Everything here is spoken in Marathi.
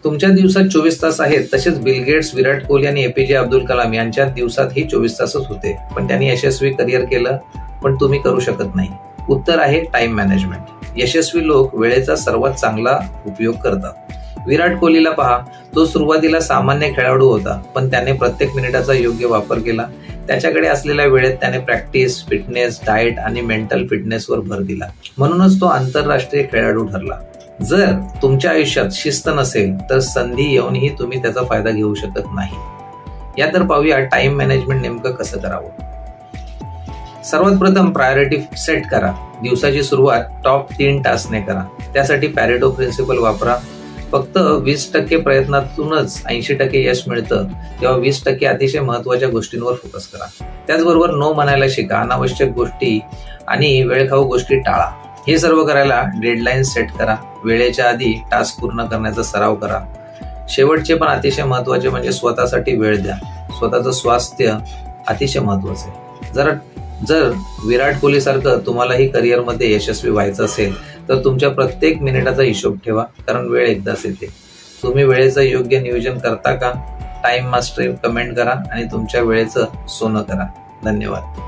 तुमच्या दिवसात 24 तास आहेत, तसेच बिल गेट्स, विराट कोहली आणि एपीजे अब्दुल कलाम यांच्या दिवसातही 24 तासच होते, पण त्यांनी यशस्वी करिअर केलं, पण तुम्ही करू शकत नाही. उत्तर आहे टाइम मॅनेजमेंट. यशस्वी लोक वेळेचा सर्वात चांगला उपयोग करतात. विराट कोहलीला पहा, तो सुरुवातीला सामान्य खेळाडू होता, पण त्याने प्रत्येक मिनिटाचा योग्य वापर केला. त्याच्याकडे असलेल्या वेळेत त्याने प्रॅक्टिस, फिटनेस, डाएट आणि मेंटल फिटनेसवर भर दिला. म्हणूनच तो आंतरराष्ट्रीय खेळाडू ठरला. जर तुमच्या आयुष्यात शिस्त नसेल तर संधी येऊनही तुम्ही त्याचा फायदा घेऊ शकत नाही. या तर पाहूया टाइम मॅनेजमेंट नेमकं कसं करावं. सर्वात प्रथम प्रायोरिटी सेट करा. दिवसाची सुरुवात टॉप 3 टास्कने करा. त्यासाठी पॅरेटो प्रिन्सिपल वापरा. फक्त 20% प्रयत्नातूनच 80% यश मिळतं, तेव्हा 20% अतिशय महत्वाच्या गोष्टींवर फोकस करा. त्याचबरोबर नो म्हणायला शिका. अनावश्यक गोष्टी आणि वेळखाऊ गोष्टी टाळा. हे सर्व करायला डेडलाईन सेट करा. वेळेच्या आधी टास्क पूर्ण करण्याचा सराव करा. शेवटचे पण अतिशय महत्वाचे म्हणजे स्वतःसाठी वेळ द्या. स्वतःचं स्वास्थ्य अतिशय महत्वाचं आहे. जर विराट कोहली सारखं तुम्हालाही करिअरमध्ये यशस्वी व्हायचं असेल तर तुमच्या प्रत्येक मिनिटाचा हिशोब ठेवा, कारण वेळ एकदाच येते. तुम्ही वेळेचं योग्य नियोजन करता का? टाइम मास्टरी कमेंट करा आणि तुमच्या वेळेचं सोनं करा. धन्यवाद.